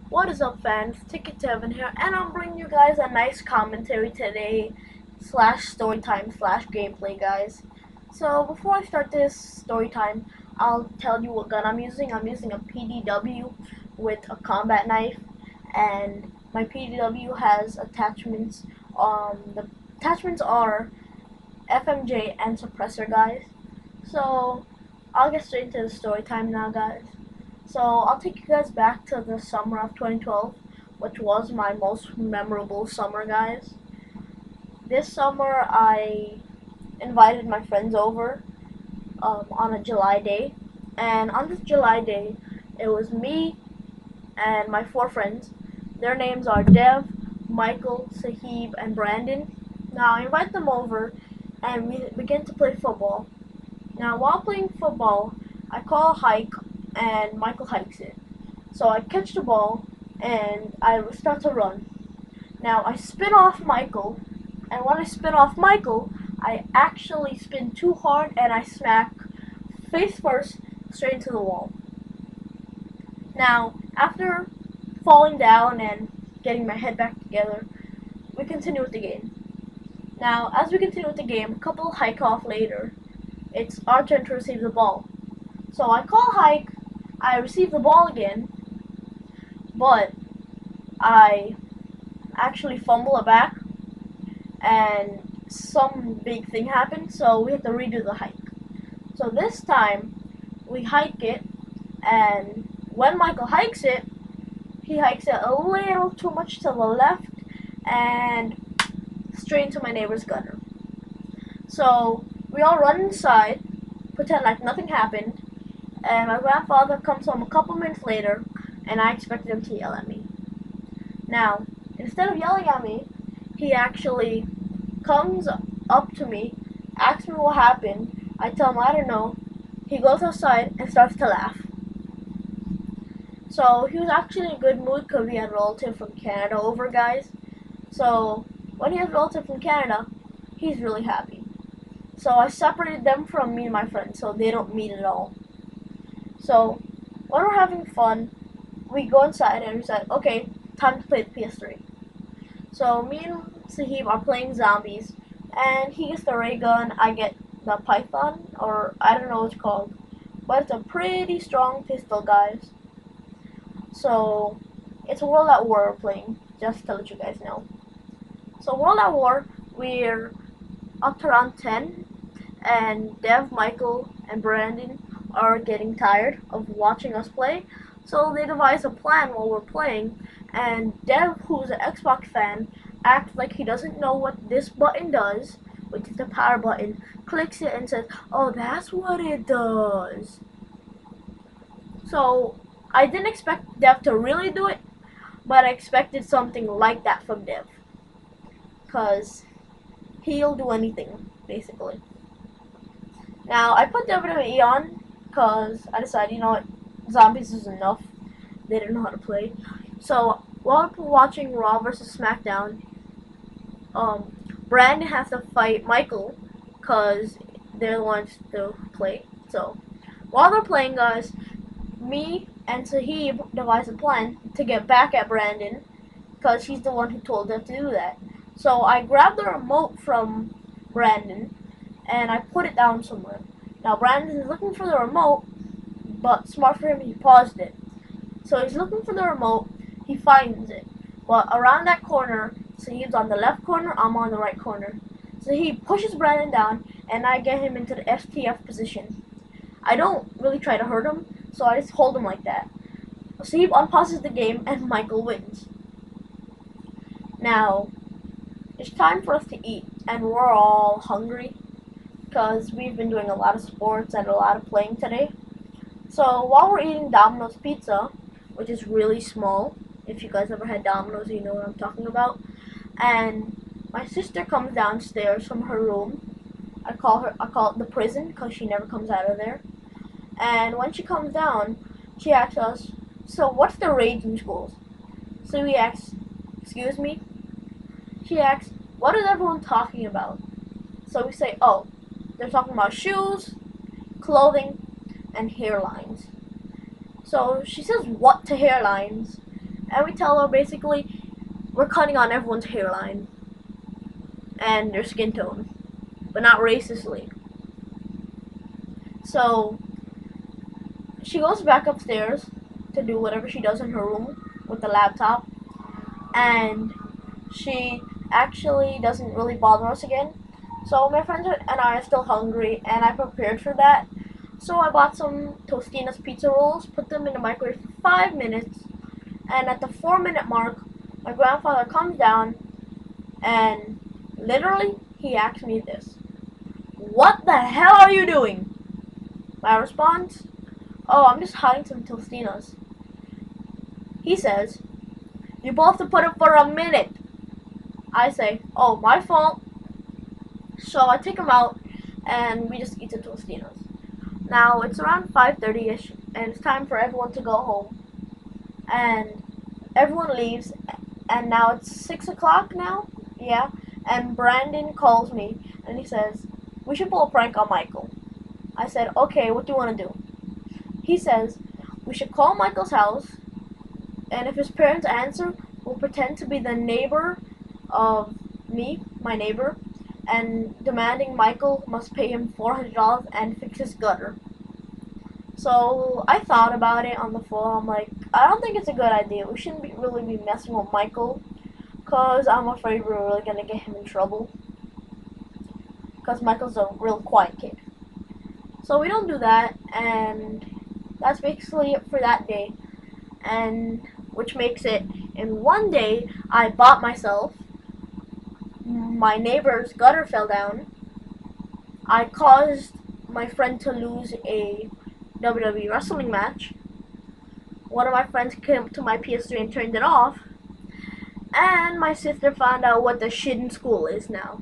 What is up, fans? Ticket to Heaven here, and I'm bringing you guys a nice commentary today, slash storytime slash gameplay, guys. So before I start this storytime, I'll tell you what gun I'm using. I'm using a PDW with a combat knife, and my PDW has attachments. The attachments are FMJ and suppressor, guys. So I'll get straight into the story time now, guys. So I'll take you guys back to the summer of 2012, which was my most memorable summer, guys. This summer I invited my friends over on a July day, and on this July day, it was me and my four friends. Their names are Dev, Michael, Sahib, and Brandon. Now I invite them over, and we begin to play football. Now, while playing football, I call a hike, and Michael hikes it. So I catch the ball, and I start to run. Now, I spin off Michael, and when I spin off Michael, I actually spin too hard, and I smack face first straight into the wall. Now, after falling down and getting my head back together, we continue with the game. Now, as we continue with the game, a couple hike off later, it's our turn to receive the ball. So I call hike, I receive the ball again, but I actually fumble it back, and some big thing happened, so we have to redo the hike. So this time, we hike it, and when Michael hikes it, he hikes it a little too much to the left, and straight into my neighbor's gutter. So we all run inside, pretend like nothing happened, and my grandfather comes home a couple minutes later, and I expected him to yell at me. Now, instead of yelling at me, he actually comes up to me, asks me what happened. I tell him I don't know. He goes outside and starts to laugh. So he was actually in a good mood because we had a relative from Canada over, guys. So when he has a relative from Canada, he's really happy. So I separated them from me and my friends so they don't meet at all. So when we're having fun, we go inside and we said, okay, time to play the PS3. So me and Sahib are playing zombies, and he gets the ray gun, I get the python, or I don't know what it's called, but it's a pretty strong pistol, guys. So it's World at War we're playing, just to let you guys know. So World at War, we're up to round 10, and Dev, Michael, and Brandon are getting tired of watching us play, so they devise a plan while we're playing, and Dev, who's an Xbox fan, acts like he doesn't know what this button does, which is the power button, clicks it and says, oh, that's what it does. So I didn't expect Dev to really do it, but I expected something like that from Dev, because he'll do anything, basically. Now, I put WWE on because I decided, you know what, zombies is enough. They didn't know how to play. So, while we're watching Raw vs. SmackDown, Brandon has to fight Michael because they're the ones to play. So, while they're playing, guys, me and Sahib devise a plan to get back at Brandon because he's the one who told them to do that. So, I grabbed the remote from Brandon and I put it down somewhere. Now Brandon is looking for the remote, but smart for him, he paused it. So he's looking for the remote, he finds it. But around that corner, so he's on the left corner, I'm on the right corner. So he pushes Brandon down, and I get him into the STF position. I don't really try to hurt him, so I just hold him like that. So he unpauses the game, and Michael wins. Now, it's time for us to eat, and we're all hungry, because we've been doing a lot of sports and a lot of playing today. So while we're eating Domino's pizza, which is really small, if you guys ever had Domino's, you know what I'm talking about, and my sister comes downstairs from her room. I call it the prison because she never comes out of there. And when she comes down, she asks us, so what's the rage in schools? So we ask, excuse me? She asks, what is everyone talking about? So we say, oh, they're talking about shoes, clothing, and hairlines. So she says what to hairlines, and we tell her basically we're cutting on everyone's hairline and their skin tone, but not racistly. So she goes back upstairs to do whatever she does in her room with the laptop, and she actually doesn't really bother us again. So my friends and I are still hungry, and I prepared for that. So I bought some Tostina's pizza rolls, put them in the microwave for 5 minutes, and at the 4-minute mark, my grandfather comes down, and literally, he asked me this: "What the hell are you doing?" My response: "Oh, I'm just hiding some Tostinas." He says, "You both have to put it for a minute." I say, "Oh, my fault." So I take him out, and we just eat the Tostinas. Now it's around 5:30ish, and it's time for everyone to go home. And everyone leaves, and now it's 6 o'clock now. Yeah. And Brandon calls me, and he says, "We should pull a prank on Michael." I said, "Okay, what do you want to do?" He says, "We should call Michael's house, and if his parents answer, we'll pretend to be the neighbor of me, my neighbor, and demanding Michael must pay him $400 and fix his gutter." So I thought about it on the phone. I'm like, I don't think it's a good idea. We shouldn't really be messing with Michael, because I'm afraid we're really going to get him in trouble, because Michael's a real quiet kid. So we don't do that, and that's basically it for that day. And which makes it, in one day, I bought myself, my neighbor's gutter fell down, I caused my friend to lose a WWE wrestling match, one of my friends came up to my PS3 and turned it off, and my sister found out what the shit in school is now.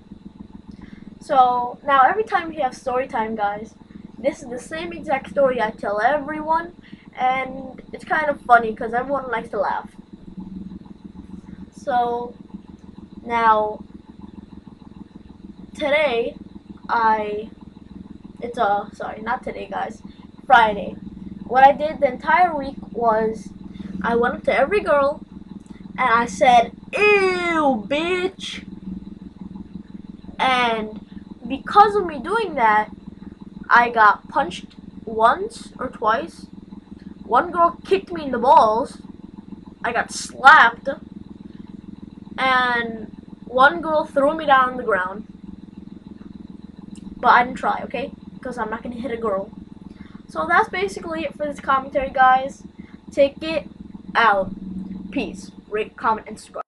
So now every time we have story time, guys, this is the same exact story I tell everyone, and it's kind of funny because everyone likes to laugh. So now today sorry, not today, guys, Friday. What I did the entire week was I went up to every girl and I said, "Ew, bitch." And because of me doing that, I got punched once or twice. One girl kicked me in the balls. I got slapped. And one girl threw me down on the ground. But I didn't try, okay? Because I'm not going to hit a girl. So that's basically it for this commentary, guys. Take it out. Peace. Rate, comment, and subscribe.